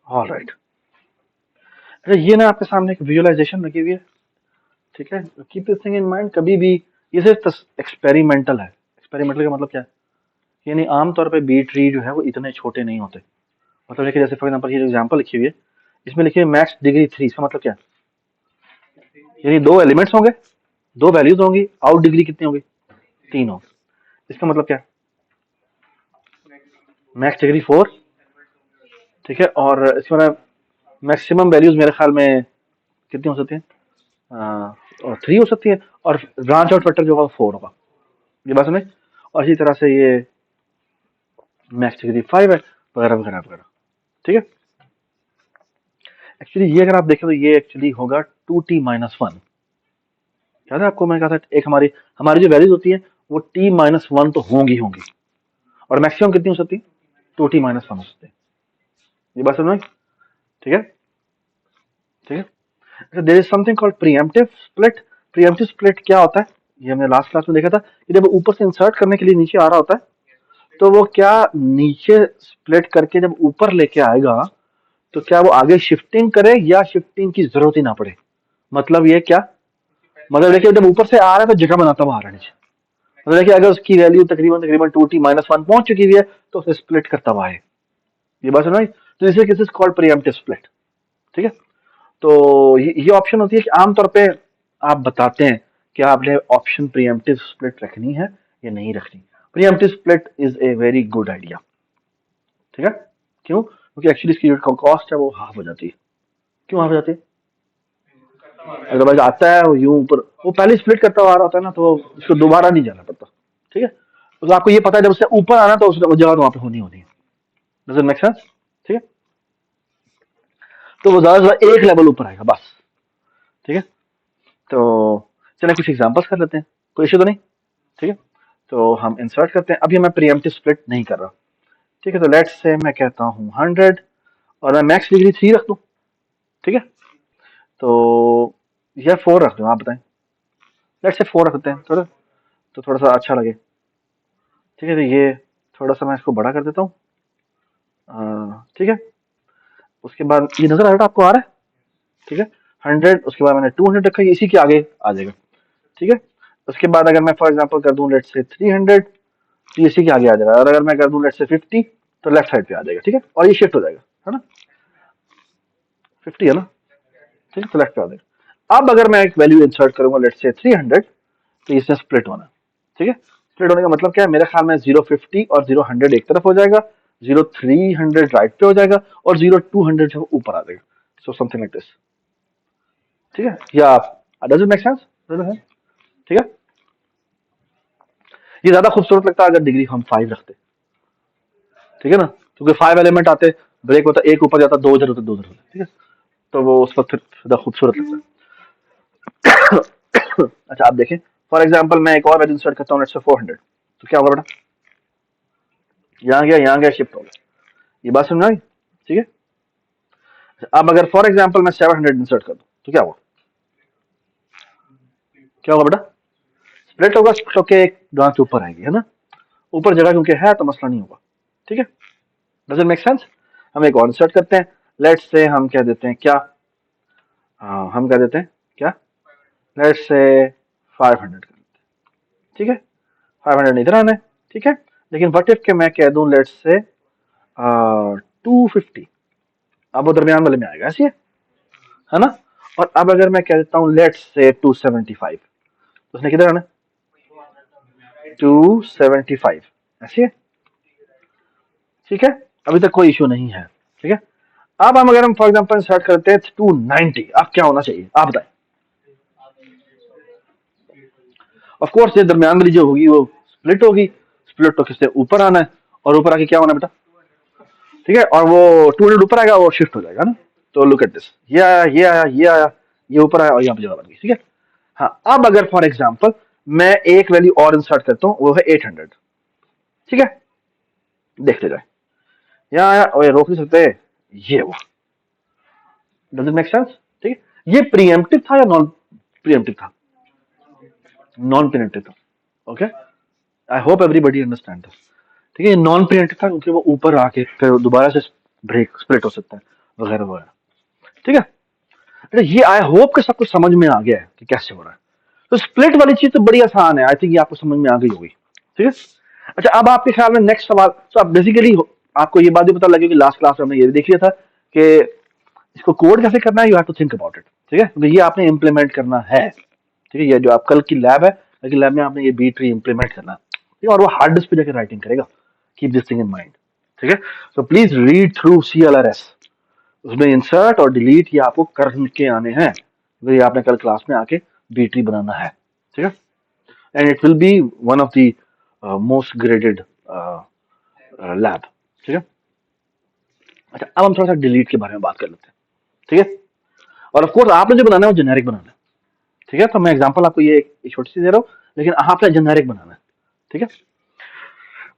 All right. अच्छा, ये ना आपके सामने एक विजुअलाइजेशन रखी हुई है, ठीक है। Keep this thing in mind, कभी भी ये सिर्फ एक्सपेरिमेंटल है। एक्सपेरिमेंटल का मतलब क्या है? यानी आमतौर पे बी ट्री जो है वो इतने छोटे नहीं होते। मतलब देखिए, जैसे फॉर एग्जांपल ये जो एग्जांपल लिखी हुई है, इसमें लिखी है मैक्स डिग्री 3, इसका मतलब क्या है? यानी दो एलिमेंट्स होंगे, दो वैल्यूज होंगी, आउट डिग्री कितनी होगी? 3 होगी। इसका मतलब क्या है? मैक्स डिग्री 4, ठीक है। और इसमें मैक्सिमम वैल्यूज मेरे ख्याल में कितनी हो सकती है? और 3 हो सकती है, और ब्रांच आउट फैक्टर जो होगा 4 होगा। ये बात सुने। और इसी तरह से ये मैक्स डिग्री 5 है, वगैरह वगैरह वगैरह, ठीक है। एक्चुअली ये अगर आप देखें तो ये एक्चुअली होगा 2t-1। याद है आपको मैं कहा था, एक हमारी हमारी जो वैल्यूज होती है वो t-1 तो होंगी होंगी, और मैक्सिमम कितनी हो सकती है? 2t-1 हो सकती है। ये बात समझ में? ठीक है, ठीक है। There is something called preemptive split. Preemptive split क्या होता है? ये हमने लास्ट क्लास में देखा था कि जब ऊपर से इंसर्ट करने के लिए नीचे आ रहा होता है, तो वो क्या नीचे स्प्लिट करके जब ऊपर लेके आएगा, तो क्या वो आगे शिफ्टिंग करे या शिफ्टिंग की जरूरत ही ना पड़े? मतलब ये क्या? मतलब देखिए, जब ऊपर से आ रहा है तो जगह बनाता हुआ आ रहा है नीचे। मतलब देखिए, अगर उसकी वैल्यू तकरीबन तकरीबन 2t-1 पहुंच चुकी हुई है, तो उसे स्प्लिट करता हुआ है। ये बात सुना? तो इसे किस कॉल्ड प्रीएम्प्टिव स्प्लिट, ठीक है। तो ये ऑप्शन होती है कि आमतौर पे आप बताते हैं कि आपने ऑप्शन प्रीएम्प्टिव स्प्लिट रखनी है या नहीं रखनी। Pre-emptive split is a very good idea, ठीक है। क्यों? क्योंकि एक्चुअली इसकी जो कॉस्ट है वो हाफ हो जाती है। क्यों हाफ हो जाती है? अदरवाइज आता है वो यूं ऊपर, वो पहले स्प्लिट करता हुआ आ रहा होता है ना, तो उसको दोबारा नहीं जाना पड़ता, ठीक है। तो आपको ये पता है जब उससे ऊपर आना तो उस जगह तो वहां पे होनी होनी है। Does it make sense? ठीक है। तो वो ज्यादा से ज्यादा एक लेवल ऊपर आएगा बस, ठीक है। तो चलिए कुछ एग्जांपल्स कर लेते हैं, कोई इशू तो नहीं, ठीक है। तो हम इंसर्ट करते हैं। अभी मैं प्रीएम्प्टिव स्प्लिट नहीं कर रहा, ठीक है। तो लेट्स से मैं कहता हूँ 100, और मैं मैक्स डिग्री 3 रख दूं, ठीक है। तो यह 4 रख दूं, आप बताएं। लेट्स से 4 रखते हैं थोड़ा, तो थोड़ा सा अच्छा लगे, ठीक है। तो ये थोड़ा सा मैं इसको बड़ा कर देता हूँ, ठीक है। उसके बाद ये नजर आ रहा है, आपको आ रहा है, ठीक है। 100, उसके बाद मैंने 200 रखा, ये इसी के आगे आ जाएगा, ठीक है। उसके बाद अगर मैं फॉर एग्जांपल कर दूं लेट्स से 300, तो इसी के आगे आ जाएगा। और अगर मैं कर दूं लेट्स से 50, तो लेफ्ट साइड पे आ जाएगा, ठीक है। और ये शिफ्ट हो जाएगा, है ना? 50 है ना, ठीक है। तो लेफ्ट पे आ जाएगा। अब अगर मैं एक वैल्यू इंसर्ट करूंगा लेट्स से 300, तो इससे स्प्लिट होना, ठीक है। स्प्लिट होने का मतलब क्या है? मेरे ख्याल में 050 और 0 100 एक तरफ हो जाएगा, 0 300 राइट पे हो जाएगा, और 0 200 जो ऊपर आ जाएगा। सो समथिंग लाइक दिस, ठीक है। या डज इट मेक सेंस? ठीक है। ये ज्यादा खूबसूरत लगता है अगर डिग्री हम 5 रखते, ठीक है ना, क्योंकि 5 एलिमेंट आते, ब्रेक होता, एक ऊपर जाता, दो उधर होते, दो उधर होते, ठीक है। तो वो उस वक्त फिर ज्यादा खूबसूरत लगता है। अच्छा, आप देखें, फॉर एग्जाम्पल मैं एक और वैल्यू इंसर्ट करता हूँ लेट्स से 400, तो क्या होगा बेटा? यहाँ गया, शिफ्ट हो गया। ये बात समझ में आई? ठीक है। अब अगर फॉर एग्जाम्पल मैं 700 इंसर्ट कर दूं, तो क्या होगा? क्या होगा बेटा? स्प्लिट होगा, स्प्लिट होके एक ब्रांच ऊपर आएगी, है ना। ऊपर जगह क्योंकि है तो मसला नहीं होगा, ठीक है। Does it make sense? हम एक और इंसर्ट करते हैं, लेट्स से हम कह देते हैं क्या, हम कह देते हैं क्या, लेट्स से 500 कर देते हैं, ठीक है। 500 इधर आना है, ठीक है। लेकिन वट इफ के मैं कह दूं लेट्स से 250, अब वो दरमियान वाले में आएगा, ऐसी है ना। और अब अगर मैं कह देता हूँ लेट्स से 275, तो उसने किधर आना? 275, ऐसी है, ठीक है। अभी तक कोई इशू नहीं है, ठीक है। अब हम अगर हम फॉर एग्जाम्पल स्टार्ट करते हैं 290, अब क्या होना चाहिए आप बताएं? ऑफ कोर्स ये दरमियान वाली जो होगी वो स्प्लिट होगी। स्प्लिट तो किससे ऊपर आना है, और ऊपर आके क्या होना बेटा? ठीक है। और वो 200 ऊपर आएगा, वो शिफ्ट हो जाएगा ना। तो लुक एट दिस, ये आया, ये आया, ये आया, ये ऊपर आया, और यहाँ पे जगह बन गई, ठीक है। हाँ, अब अगर फॉर एग्जाम्पल मैं एक वैल्यू और इंसर्ट करता हूँ, वो है 800, ठीक है। देख ले जाए, यहाँ आया, और ये रोक नहीं सकते, ये वो। Does it make sense? ठीक है। ये प्रीएम्प्टिव था या नॉन प्रीएम्प्टिव था? नॉन प्रीएम्प्टिव था, okay. I hope everybody understand this, ठीक है। नॉन प्रीएम्प्टिव था क्योंकि वो ऊपर आके फिर दोबारा से ब्रेक स्प्लिट हो सकता है। वगैरह वगैरह। ठीक है, अच्छा ये आई होप कि सब कुछ समझ में आ गया है कि कैसे हो रहा है। तो स्प्लिट वाली चीज तो बड़ी आसान है, आई थिंक ये आपको समझ में आ गई होगी। ठीक है, अच्छा अब आपके ख्याल में नेक्स्ट सवाल, तो आप बेसिकली आपको ये बात भी पता लगी कि लास्ट क्लास में हमने ये भी देख लिया था कि इसको कोड कैसे करना है, you have to think about it. ठीक है, क्योंकि ये आपने इंप्लीमेंट करना है। ठीक है, ये जो आप कल की लैब है, कल की लैब में आपने ये बी ट्री इंप्लीमेंट करना है। ठीक है, और वो हार्ड डिस्क पे जाकर राइटिंग करेगा। Keep this thing in mind. ठीक है, so please read through CLRS, उसमें इंसर्ट और डिलीट ये आपको करके आने हैं। ये आपने कल क्लास में आके बी ट्री बनाना है। ठीक है, and it will be one of the most graded lab. ठीक है, अच्छा अब हम थोड़ा सा डिलीट के बारे में बात कर लेते हैं। ठीक है, और ऑफ कोर्स आपने जो बनाना है वो जेनेरिक बनाना है। ठीक है, तो मैं एग्जांपल आपको ये एक छोटी सी दे रहा हूँ, लेकिन आपने जेनेरिक बनाना है। ठीक है,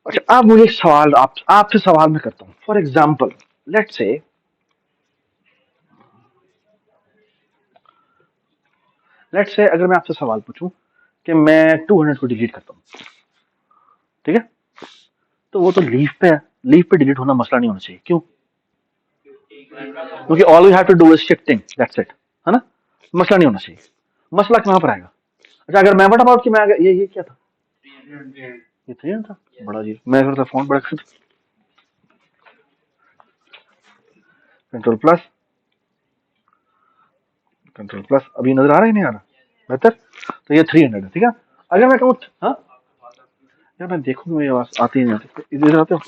अच्छा अब मुझे एक सवाल आपसे सवाल मैं करता हूँ। फॉर एग्जाम्पल लेट्स से अगर मैं आपसे सवाल पूछूं कि मैं 200 को डिलीट करता हूँ, ठीक है, तो वो तो लीफ पे है, लीफ पे डिलीट होना मसला नहीं होना चाहिए। क्यों? क्योंकि all you have to do is shifting, that's it, है ना, मसला नहीं होना चाहिए। मसला कहाँ पर आएगा? अच्छा अगर मैं व्हाट अबाउट कि मैं अगर ये क्या था, ये 300 था, बड़ा जी मैं थोड़ा सा फोन बड़ा कर, कंट्रोल प्लस, कंट्रोल प्लस, अभी नजर आ रहा है नहीं आ रहा? बेहतर, तो ये 300 है। ठीक है, अगर मैं कहूँ हाँ यार मैं देखूँ मेरी आवाज आती नहीं आती, इधर आते हो?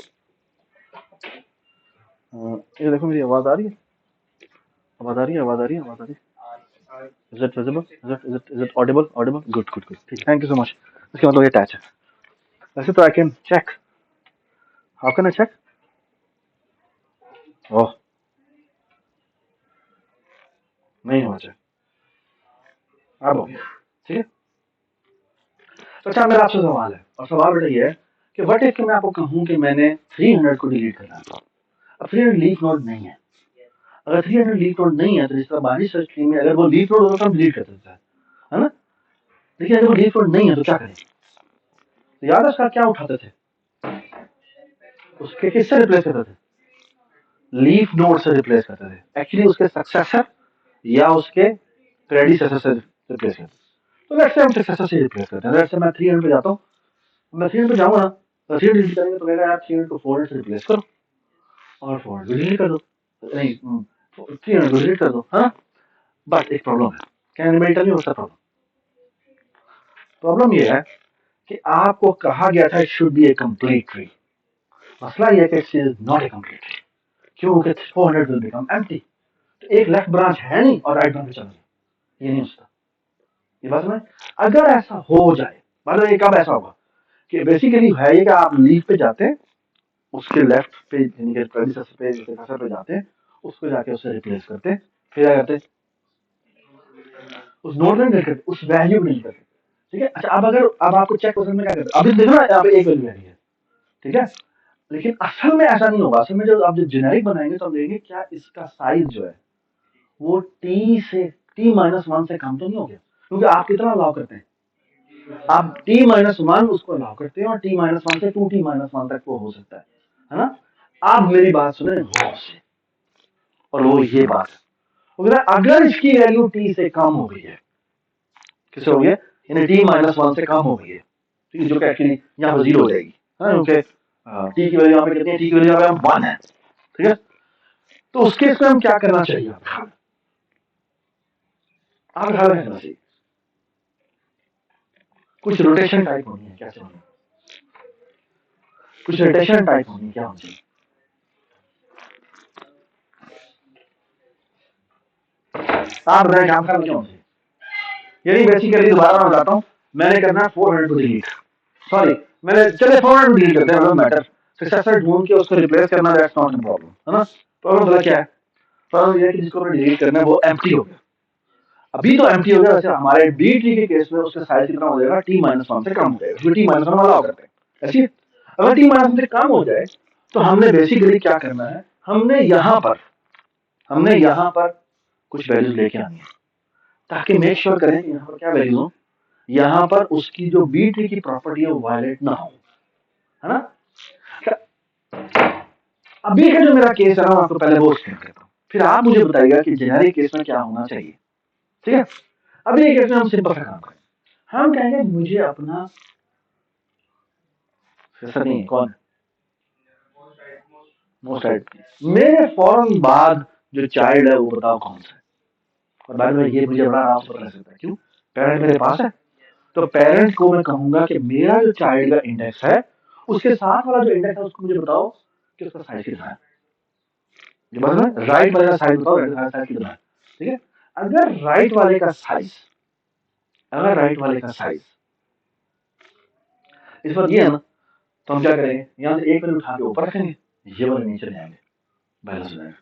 ये देखो मेरी आवाज आ रही है, आवाज आ रही है, आवाज आ रही है, आवाज आ रही है। Is it visible? Is it audible? Audible? Good, good, good. ठीक, thank you so much. इसका मतलब ये टच है। वैसे तो I can check. How can I check? ओह नहीं हो जाए, अब हो गया। ठीक है, तो अच्छा मेरा आपसे सवाल है, और सवाल बेटा ये है कि व्हाट इफ मैं आपको कहूँ कि मैंने 300 को डिलीट करना है। अब 300 लीफ नोड नहीं है। अगर 300 लीफ नोड नहीं है तो जिस तरह बाहरी सर्च ट्री में अगर वो लीफ नोड होता तो हम डिलीट कर देते हैं, है ना। लेकिन अगर वो लीफ नोड नहीं है तो क्या करें? तो याद है उसका क्या उठाते थे, उसके किससे रिप्लेस करते थे? लीफ नोड से रिप्लेस करते थे, एक्चुअली उसके सक्सेसर या उसके प्रेडिसेसर से रिप्लेस करते थे। तो लेट्स से हम सक्सेसर से रिप्लेस करते हैं। लेट्स से मैं 300 पे जाता हूँ, मैं 300 पे जाऊंगा ना, तो 300 डिलीट करेंगे तो कहेगा यार 300 को 400 से रिप्लेस करो, और 400 डिलीट कर दो, नहीं 300 को डिलीट कर दो, हाँ। बट एक प्रॉब्लम है, can anybody tell me what's the problem? Problem ये है कि आपको कहा गया था it should be a complete tree. मसला ये है कि it is not a complete tree, क्योंकि 400 विल बिकम एम्प्टी। तो एक लेफ्ट ब्रांच है नहीं और राइट ब्रांच चला गया, ये नहीं हो सकता। ये बात समझ? अगर ऐसा हो जाए, मतलब ये कब ऐसा होगा कि बेसिकली है ये कि आप लीफ पे जाते हैं, उसके लेफ्ट पे यानी कि प्रेडिसेसर पे सक्सेसर पे जाते हैं, उसको जाके उससे रिप्लेस करते हैं, फिर क्या करते हैं? उस नोड में नहीं करते, उस वैल्यू में नहीं करते। ठीक है, अच्छा अब अगर अब आपको चेक क्वेश्चन में क्या करते हैं, अभी देखो ना यहाँ पे एक वैल्यू आ रही है, ठीक है, लेकिन असल में ऐसा नहीं होगा। असल में जब आप जब जेनेरिक बनाएंगे तो हम देखेंगे क्या इसका साइज जो है वो t-1 से कम तो नहीं हो गया, क्योंकि आप कितना अलाउ करते हैं, आप t-1 उसको अलाउ करते हैं, और t-1 से 2t-1 तक वो हो सकता है ना। आप मेरी बात सुने गौर से, और वो ये बात है अगर इसकी वैल्यू t से कम हो गई है, किससे हो गई है, यानी t-1 से कम हो गई है, ठीक है, जो कि एक्चुअली यहाँ पर 0 हो जाएगी, क्योंकि t की वैल्यू यहाँ पे कितनी है, t की वैल्यू यहाँ पे 1 है। ठीक है, तो उसके इसमें हम क्या करना चाहिए, आप ख्याल रखना चाहिए, कुछ रोटेशन टाइप होनी है, क्या चाहिए, कुछ रोटेशन टाइप होनी है, क्या होनी चाहिए? आप बताएं क्या ख्याल क्या होना चाहिए? यानी बेसिकली दोबारा मैं बताता हूँ, मैंने करना 400 को डिलीट, सॉरी मैंने चले 400 को डिलीट करते हैं, नो मैटर, सक्सेसर ढूंढ के उसको रिप्लेस करना, दैट्स नॉट अ प्रॉब्लम, है ना। प्रॉब्लम क्या है? प्रॉब्लम ये है कि जिसको डिलीट करना है वो एम्प्टी हो गया, अभी तो एम्प्टी हो गया। वैसे हमारे बी ट्री के केस में उसका साइज कितना हो जाएगा, t-1 से कम हो जाएगा, क्योंकि t-1 अलाउ करते हैं ऐसी। अगर t-1 से कम हो जाए तो हमने बेसिकली क्या करना है, हमने यहाँ पर कुछ वैल्यूज लेके आनी है, ताकि मेक श्योर करें यहाँ पर क्या वैल्यूज हो, यहाँ पर उसकी जो बी ट्री की प्रॉपर्टी है वो वायलेट ना हो, है ना। अभी का जो मेरा केस है ना, आपको पहले वो एक्सप्लेन करता हूँ। फिर आप मुझे बताइएगा कि जेनेरिक केस में क्या होना चाहिए। ठीक है, अभी एक केस में हम सिंपल सा काम करें, हम कहेंगे मुझे अपना नहीं कौन मोस्ट राइट, मेरे फौरन बाद जो चाइल्ड है वो बताओ कौन सा है। और बाद में ये मुझे बड़ा आराम से पता लग सकता है, क्यों, पेरेंट मेरे पास है, तो पेरेंट को मैं कहूंगा कि मेरा जो चाइल्ड का इंडेक्स है उसके साथ वाला जो इंडेक्स है उसको मुझे बताओ कि उसका साइज कितना है। जो मतलब राइट वाले का साइज बताओ, साइज कितना है। ठीक है, अगर राइट वाले का साइज, अगर राइट वाले का साइज इस बात ये है ना, तो हम क्या करेंगे, यहाँ से एक मिनट उठा के ऊपर रखेंगे, ये वाले नीचे ले आएंगे, बैलेंस हो जाएगा।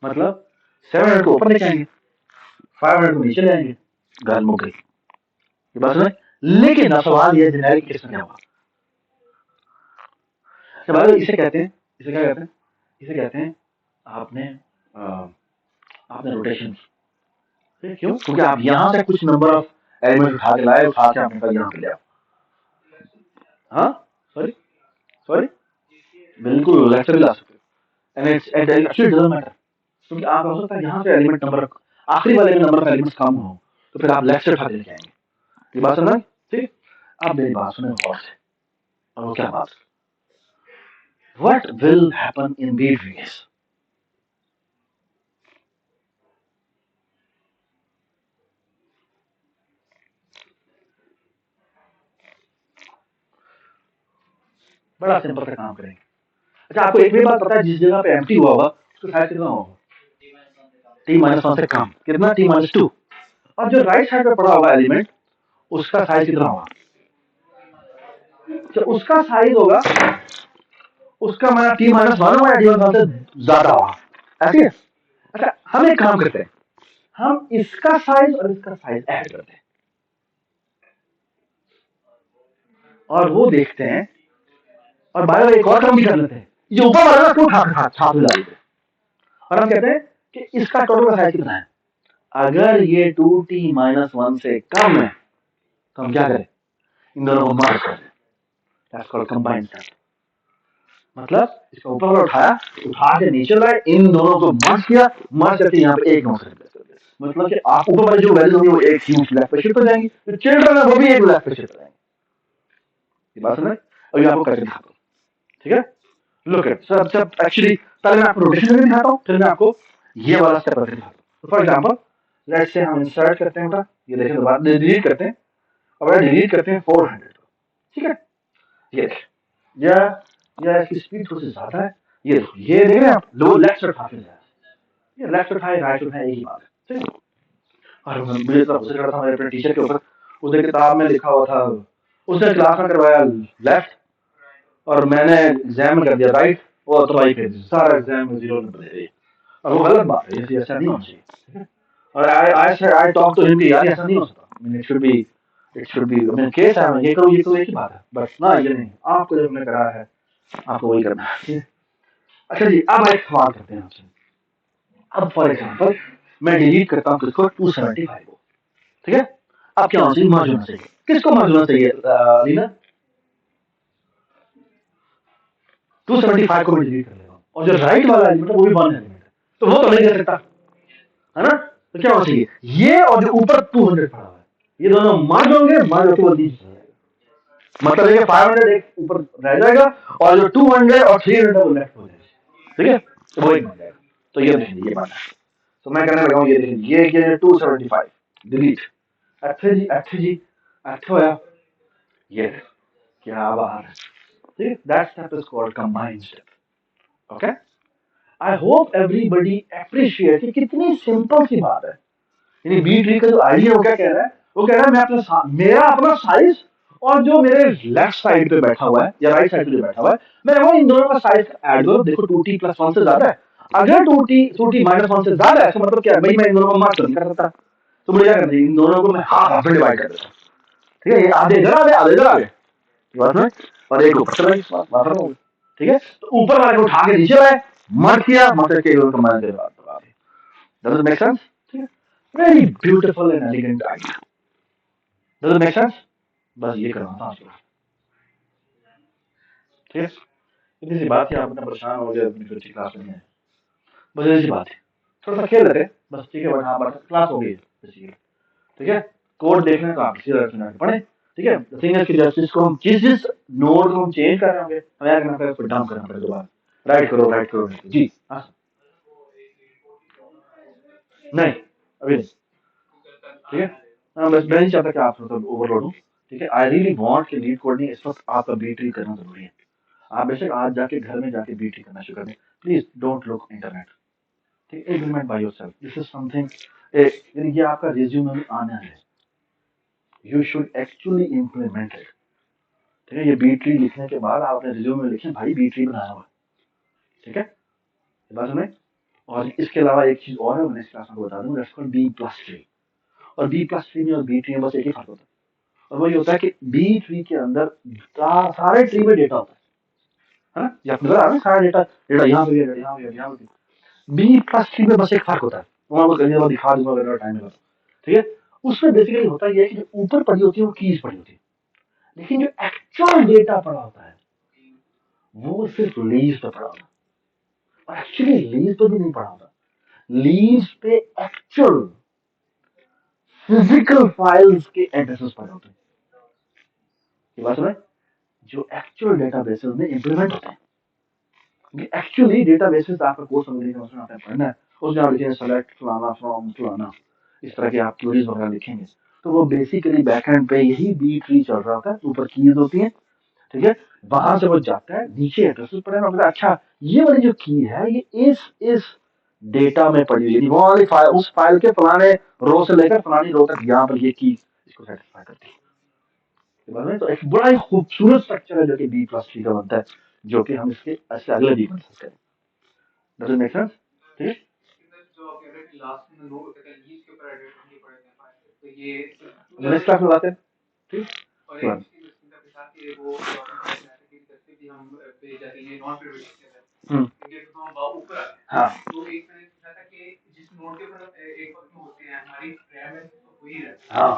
मतलब 700 को ऊपर लेके आएंगे, 500 को नीचे ले आएंगे, गाल मुक गई। ये बात है, लेकिन सवाल ये जेनेरिक केस में क्या होगा। इसे कहते हैं, इसे क्या कहते हैं, इसे कहते हैं आपने रोटेशन। क्यों, क्योंकि आप यहाँ से कुछ नंबर ऑफ एलिमेंट उठा के लाए, उठा के आपने कहा यहाँ पे ले आओ। हाँ सॉरी सॉरी, बिल्कुल लेफ्ट से भी ला सकते हो, and it's actually doesn't matter, क्योंकि आप हो सकता है यहाँ से एलिमेंट नंबर आखिरी वाले में नंबर ऑफ एलिमेंट्स कम हो, तो फिर आप लेफ्ट से उठा के लेके आएंगे। ये बात समझ, ठीक, आप मेरी बात सुने गौर से, और वो क्या बात, what will happen in B trees. बड़ा सिंपल सा काम करेंगे। अच्छा, आपको एक भी बात पता है, जिस जगह पे एम्प्टी हुआ होगा उसका साइज कितना होगा, t-1 से कम, कितना, t-2। और जो राइट साइड पे पड़ा हुआ एलिमेंट उसका साइज कितना होगा, तो उसका साइज होगा, उसका माना t-1 होगा या t-1 से ज्यादा होगा, ऐसे है। अच्छा, हम एक काम करते हैं, हम इसका साइज और इसका साइज ऐड करते हैं और वो देखते हैं, और बाय द वे एक और काम भी कर लेते हैं, ये ऊपर वाला क्यों छाप डाल देते हैं, और हम कहते हैं कि इसका टोटल का साइज कितना है। अगर ये 2t-1 से कम है तो हम क्या करें, इन दोनों को मर्ज कर दें, दैट्स कॉल्ड कंबाइंड स्टेप। मतलब इसका ऊपर वाला उठाया, उठा के नीचे लाए, इन दोनों को मर्ज किया, मर्ज करके यहाँ पे एक नोट से रिप्लेस कर दिया। मतलब कि आप ऊपर वाले जो वैल्यू होंगी वो एक ह्यूज लेफ्ट पे शिफ्ट हो जाएंगी, जो चिल्ड्रन है वो भी एक लेफ्ट पे शिफ्ट हो जाएंगे। ये बात समझ, और ये आपको करके दिखाता हूँ। ठीक है, लुक एट सब सब एक्चुअली, पहले मैं आपको रोटेशन में दिखाता हूँ, फिर मैं आपको ये वाला स्टेप करके दिखाता हूँ। फॉर एग्जांपल लेट्स से हम इंसर्ट करते हैं बेटा, ये देखें, तो बाद डिलीट करते हैं, और डिलीट करते हैं 400। ठीक है, ये या इसकी स्पीड थोड़ी सी ज्यादा है, ये देख रहे हैं आप, लो लेफ्ट उठा के जाए, ये लेफ्ट उठाए राइट उठाए एक ही बात है। ठीक, और मुझे इतना गुस्सा चढ़ा था मेरे अपने टीचर के ऊपर, उसने किताब में लिखा हुआ था, उसने क्लास में करवाया लेफ्ट और मैंने एग्जाम में कर दिया राइट, वो तो भाई फिर सारा एग्जाम में 0 नंबर दे दिए, और वो गलत बात है, ऐसा नहीं होना चाहिए। और आई टॉक टू हिम कि यार ऐसा नहीं हो सकता, I mean, it should B I mean, case है, ये करो एक ही बात है, बस ना ये नहीं, आपको जो हमने कराया है आपको वही करना है। अच्छा जी, अब एक सवाल करते हैं आपसे, अब फॉर एग्जांपल मैं डिलीट करता हूँ किसको, 275 को। ठीक है, अब क्या होना चाहिए, मर्ज होना चाहिए, किसको मर्ज होना चाहिए लीना, 275 को मैं डिलीट कर लेगा, और जो राइट वाला एलिमेंट है वो भी 1 एलिमेंट है, तो वो तो नहीं कर सकता है ना, तो क्या होना चाहिए, ये और जो ऊपर 200 पड़ा हुआ है ये दोनों मर्ज होंगे, मर्ज होकर वो नीचे, मतलब है कि 500 एक ऊपर रह जाएगा और जो 200 और 300 वो लेफ्ट हो जाएगा। ठीक है, तो वो एक बन जाएगा, तो ये देखिए ये बात है, तो मैं करने लगा हूँ, ये देखिए ये 275 डिलीट, अच्छा जी अच्छा होया, ये क्या बात है। ठीक, that step is called combined step. Okay, I hope everybody appreciate कि कितनी सिंपल सी बात है। यानी बी ट्री का जो आइडिया वो क्या कह रहा है, वो कह रहा है मैं अपना मेरा अपना साइज और जो मेरे लेफ्ट साइड पे बैठा हुआ है या राइट साइड पे जो बैठा हुआ है, मैं वो इन दोनों का साइज ऐड करो, देखो 2t+1 से ज्यादा है, अगर 2t-1 से ज्यादा है तो मतलब क्या है भाई, मैं इन दोनों को मार्क नहीं कर सकता, तो मुझे क्या करना है, इन दोनों को मैं हाफ में डिवाइड कर देता हूँ। ठीक है, ये आधे इधर आधे आधे इधर आधे, बात में, और एक ऊपर चला गया। ठीक है, तो ऊपर वाले को उठा के नीचे लाए, मार्क किया, मार्क करके कंबाइन कर दिया। Does it make sense? Very beautiful and elegant idea. Does it make sense? बस ये करना था आपको। ठीक है, इतनी सी बात है, आप इतना परेशान हो गए अपनी बच्ची क्लास में, बस ऐसी बात है। थोड़ा सा खेल रहे थे बस, ठीक है, बट हाँ बट क्लास हो गई है बेसिकली, ठीक है। कोड देखने का आप इसी तरह से पढ़े, ठीक है। द थिंग इज कि जस्ट इसको हम जिस नोड को हम चेंज कर रहे होंगे, हमें क्या करना पड़ेगा, उसको डंप करना पड़ेगा दोबारा, राइट करो राइट करो राइट करो। जी हाँ, नहीं अभी नहीं, ठीक है। हाँ बस मैं नहीं चाहता कि आप मतलब ओवरलोड हो, ठीक है। आई रियली वांट कि लीड कोडिंग इस वक्त आपका बी ट्री करना जरूरी है। आप बेशक आज जाके घर में जाके बी ट्री करना शुरू कर दें, प्लीज डोंट लुक इंटरनेट, ठीक है। Implement by yourself, this is something, ये आपका रिज्यूमे में आना है, you should actually implement it, ठीक है। ये बी ट्री लिखने के बाद आप अपने रिज्यूमे में लिखें भाई बी ट्री बनाया हुआ, ठीक है, ये बात सुने। और इसके अलावा एक चीज और है, मैंने इस क्लास में बता दूं, that's called B plus tree. और बी प्लस ट्री में और बी ट्री में बस एक ही फर्क होता है, और वो ये होता है कि बी ट्री के अंदर सारे ट्री में डेटा होता है ना, ये आपको नजर आ रहा है, सारा डेटा, डेटा यहाँ पे भी है, यहाँ पे भी, यहाँ पे भी। बी प्लस ट्री में बस एक फर्क होता है, वो आपको कहीं बार दिखा दूंगा अगर टाइम मिला तो, ठीक है। उसमें बेसिकली होता है कि जो ऊपर पड़ी होती है वो कीज पड़ी होती है, लेकिन जो एक्चुअल डेटा पड़ा होता है वो सिर्फ लीज पे पड़ा होता है। और एक्चुअली लीज पे भी नहीं पड़ा होता, लीज पे एक्चुअल फिजिकल फाइल्स के एड्रेसेस पड़े होते हैं, ये बात सुने, जो एक्चुअल डेटाबेसेस में इंप्लीमेंट होते हैं। एक्चुअली डेटाबेसेस आपका कोर्स समझने का मतलब आपने पढ़ना है, उसमें आप लिखेंगे सेलेक्ट फलाना फ्रॉम फलाना, इस तरह के आप क्वेरीज वगैरह लिखेंगे, तो वो बेसिकली बैकएंड पे यही बी ट्री चल रहा होता है, ऊपर कीज होती है, ठीक है। वहां से वो जाता है नीचे एड्रेसेस पड़े हैं, अच्छा ये वाली जो की है ये इस डेटा में पड़ी हुई है, वो वाली फाइल, उस फाइल के फलाने रो से लेकर फलानी रो तक यहाँ पर ये की इसको सेटिस्फाई करती है, में तो एक बड़ा ही खूबसूरत स्ट्रक्चर है जो कि बी प्लस ट्री का बनता है, जो कि हम इसके अगले वीक में डिस्कस करेंगे। डज इट मेक सेंस, ठीक है। नेक्स्ट क्लास में बात है, ठीक है। हाँ हाँ,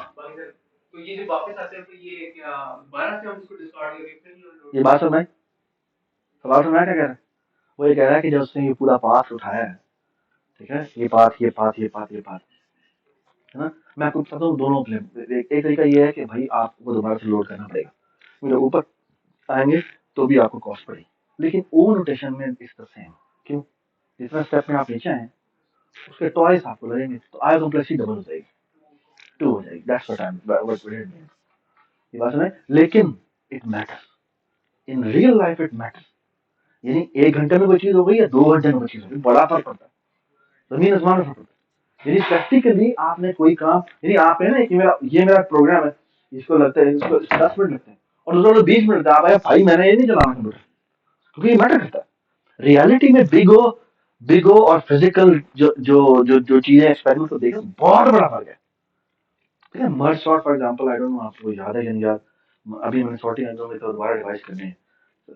ये बात समझ, सवाल समझ क्या कह रहा है, वो ये कह रहा है कि जब उसने ये पूरा पाथ उठाया है, ठीक है, ये पाथ ये पाथ ये पाथ ये पाथ, है ना। मैं आपको बताता हूँ दोनों प्ले, एक तरीका ये है कि भाई आपको दोबारा से लोड करना पड़ेगा, मेरे ऊपर आएंगे तो भी आपको कॉस्ट पड़ेगी, लेकिन ओ नोटेशन में इस तरह से क्यों, जितना स्टेप में आप नीचे आए उसके ट्वाइस आपको लगेंगे, तो आई कॉम्प्लेक्सिटी डबल हो जाएगी, टू हो जाएगी, दैट्स व्हाट आई एम, ये बात सुने। लेकिन it matters, in real life it matters, यानी 1 घंटे में कोई चीज हो गई या 2 घंटे में कोई चीज हो गई, बड़ा फर्क पड़ता है, जमीन आसमान में फर्क पड़ता है। यानी प्रैक्टिकली आपने कोई काम, यानी आप है ना कि ये मेरा प्रोग्राम है, इसको लगता है इसको 10 मिनट लगते हैं और दूसरा 20 मिनट लगता है, आप भाई मैंने ये नहीं चलाना कंप्यूटर, क्योंकि ये मैटर करता है रियलिटी में। बिग ओ और फिजिकल जो जो जो जो चीजें एक्सपेरिमेंट को देखा, बहुत बड़ा फर्क है, ठीक है। Merge shot for example, I don't know आपको याद है या नहीं याद, अभी मैंने सॉर्टिंग एल्गोरिथम में तो दोबारा रिवाइज करने हैं।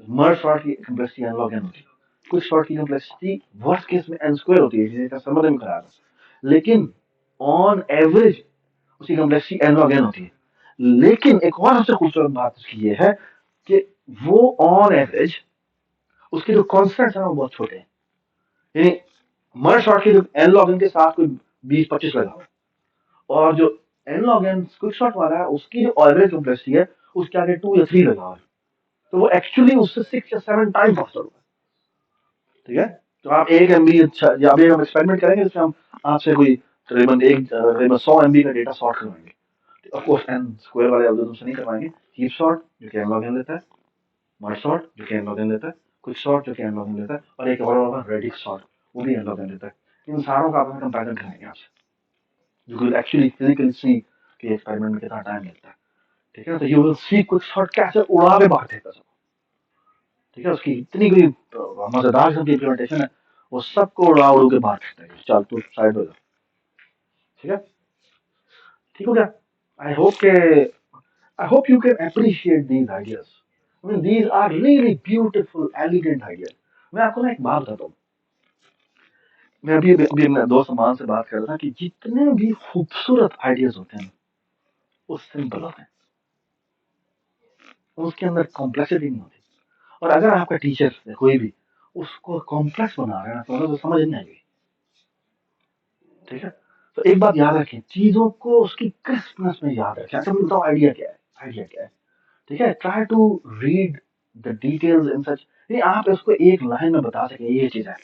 मर्ज शॉट की कंप्लेक्सिटी एन लॉग एन होती है, कुछ शॉट की कंप्लेक्सिटी वर्स्ट केस में एन स्क्वायर होती है, जिसका समझ में खराब है, लेकिन ऑन एवरेज उसकी कंप्लेक्सिटी एन लॉग एन होती है। लेकिन एक और सबसे खूबसूरत बात उसकी ये है कि वो ऑन एवरेज उसके जो कॉन्स्टेंट्स हैं वो बहुत छोटे हैं, यानी मर्ज शॉट के जो एन लॉग एन के साथ कोई 20-25 लगा हुआ है, और जो n log n quick sort वाला है उसकी जो एवरेज कंप्लेक्सिटी है उसके आगे 2 या 3 लगा हुआ है, तो वो एक्चुअली उससे 6 या 7 टाइम फास्टर होगा, ठीक है। तो आप 1 MB, अच्छा, या अभी हम एक्सपेरिमेंट करेंगे जिसमें हम आपसे कोई तकरीबन 100 MB का डेटा सॉर्ट करवाएंगे, ऑफ कोर्स एन स्क्वायर वाले एल्गोरिथम से नहीं करवाएंगे, हीप सॉर्ट जो कि एन लॉग एन लेता है, मर्ज सॉर्ट जो कि एन लॉग एन लेता है, क्विक सॉर्ट जो कि एन लॉग एन लेता है, और एक और होगा रेडिक्स सॉर्ट, वो भी एन लॉग एन लेता है। इन सारों का आप कंपेरिजन करेंगे आपसे, यू विल एक्चुअली फिजिकली सी कि एक्सपेरिमेंट में कितना टाइम लगता है, ठीक है। तो you will see quick sort कैसे उड़ा के बाहर फेंकता सब, ठीक है। उसकी इतनी कोई मजेदार किस्म की इम्प्लीमेंटेशन है, वो सबको उड़ा उड़ के बाहर फेंकता है, चल तू साइड हो जा, ठीक है, ठीक हो गया। आई होप के I hope you can appreciate these ideas. I mean, these are really beautiful, elegant ideas. मैं आपको ना एक बात बताता हूँ, मैं अभी अपने दोस्त अमान से बात कर रहा था कि जितने भी खूबसूरत आइडियाज होते हैं वो सिंपल होते हैं, उसके अंदर कॉम्प्लेक्सिटी नहीं होती, और अगर आपका टीचर कोई भी उसको कॉम्प्लेक्स बना रहा है ना तो समझ नहीं आएगी, ठीक है। तो एक बात याद रखें, चीजों को उसकी क्रिस्पनेस में याद रखें। अच्छा मुझे बताओ आइडिया क्या है, आइडिया क्या है? ठीक है, try to read the details in such, नहीं आप इसको एक लाइन में बता सके ये चीज है,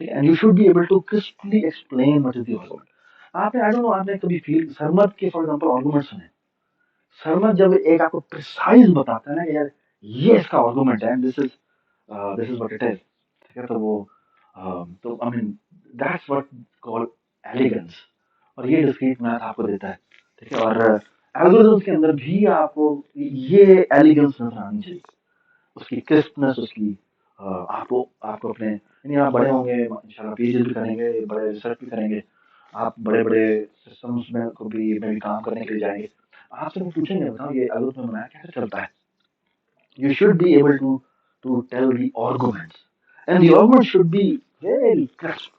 ठीक है, and you should be able to crisply explain what is the argument. आपने आई डोंट नो आपने कभी फील सरमत के फॉर एग्जांपल आर्गुमेंट सुने? सरमत जब एक आपको प्रिसाइज बताता है ना कि यार ये इसका आर्गुमेंट है, this is what it is, ठीक है, तो वो तो I mean that's what call elegance. और ये डिस्क्रीट मैथ आपको देता है, ठीक है, और एल्गोरिथम्स के अंदर भी आपको ये एलिगेंस नजर आनी चाहिए, उसकी क्रिस्पनेस, उसकी आपको आपको अपने यानी आप बड़े होंगे इंशाल्लाह, पीएचडी भी करेंगे, बड़े रिसर्च भी करेंगे, आप बड़े बड़े सिस्टम्स में भी काम करने के लिए जाएंगे, आपसे वो पूछेंगे बताओ ये एल्गोरिथम बनाया कैसे चलता है, you should be able to tell the arguments and the argument should be very crisp,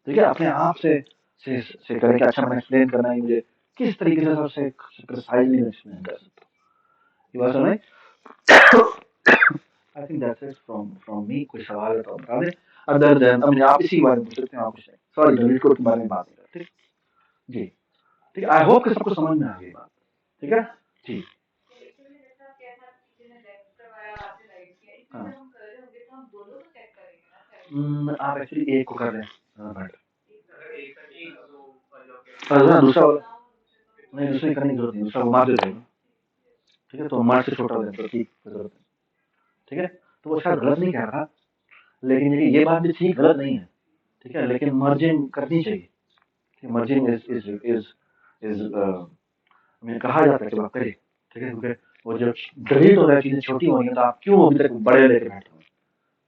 ठीक है, अपने आप से करें कि अच्छा मैंने एक्सप्लेन करना है मुझे किस तरीके से सबसे प्रिसाइजली मैं एक्सप्लेन कर सकता हूँ। ये बात समझ? I think that's it from me. कोई सवाल है तो बता दें, अदर देन आई मीन आप इसी के बारे में पूछ सकते हैं, आप कुछ नहीं, सॉरी डिलीट कोड के बारे में बात नहीं करते, ठीक जी, ठीक है, आई होप कि सबको समझ में आ गई बात, ठीक है जी। हाँ आप एक्चुअली एक को कर लें, दूसरा वाला नहीं, दूसरे करने की जरूरत नहीं, दूसरा मार देते हैं, ठीक है, तो मार से छोटा हो जाता है, ठीक जरूरत है, ठीक है, तो वो शायद गलत नहीं कह रहा, लेकिन ये बात भी ठीक गलत नहीं है, ठीक है, लेकिन मर्जिंग करनी चाहिए, मर्जिंग इज मैंने कहा जाता है कि आप करिए, ठीक है, क्योंकि वो जब डिलीट हो रहा है चीजें छोटी हो रही हैं तो आप क्यों अभी तक बड़े लेके बैठे हो,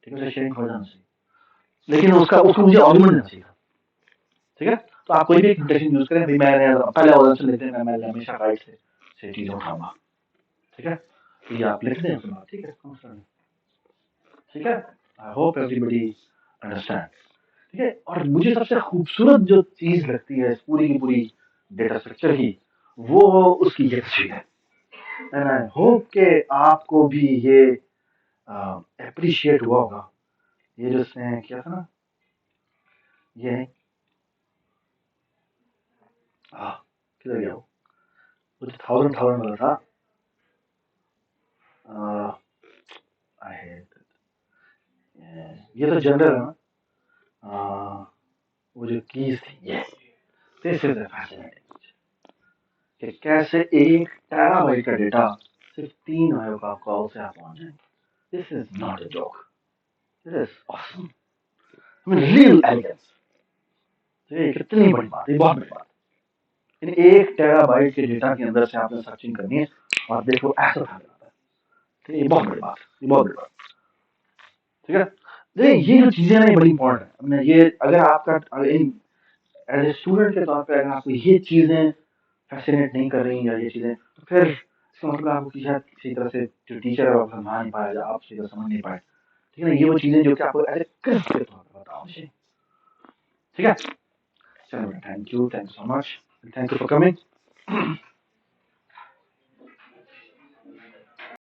ठीक है, शेयरिंग हो जाना चाहिए, लेकिन उसका उसको मुझे आर्गुमेंट देना चाहिए, ठीक है, तो आप कोई भी एक नोटेशन यूज करें, अभी मैंने पहले ऑर्डर लेते हैं, मैं हमेशा राइट से चीजें उठाऊंगा, ठीक है, तो ये आप लिख दें, ठीक है, ठीक है, आई होप एवरीबॉडी अंडरस्टैंड, ठीक है, और मुझे सबसे खूबसूरत जो चीज लगती है इस पूरी की पूरी डेटा स्ट्रक्चर की, वो उसकी ये तस्वीर है, एंड आई होप के आपको भी ये अप्रिशिएट हुआ होगा, ये जो उसने किया था ना, ये नहीं किधर गया वो जो थाउजेंड थाउजेंड वाला था, आई हेट ये तो जनरल है ना, वो जो कीज थी, ये दिस इज फैसिनेटिंग कि कैसे 1 टेराबाइट का डेटा सिर्फ 3 का कॉल से आप पहुंच जाएंगे, this is not a joke, this is awesome, I mean real elegance, ये कितनी बड़ी बात है, बहुत बड़ी बात, इन 1 टेराबाइट के डेटा के अंदर से आपने सर्चिंग करनी है और देखो ऐसा था जाता है, ठीक है, ये बहुत बड़ी बात, ये बहुत बड़ी बात, ठीक है, देखिए ये जो चीजें ना ये बड़ी इंपॉर्टेंट है, हमने ये अगर आपका इन एज ए स्टूडेंट के तौर पे अगर आपको ये चीजें फैसिनेट नहीं कर रही या ये चीजें, तो फिर इसका मतलब आपको किसी तरह से जो टीचर है वो समझा नहीं पाया या आप सीधा समझ नहीं पाए, ठीक है ना, ये वो चीजें जो कि आपको एज ए क्रिस्प के तौर पे बताओ, ठीक है, चलो thank you so much, thank you for coming.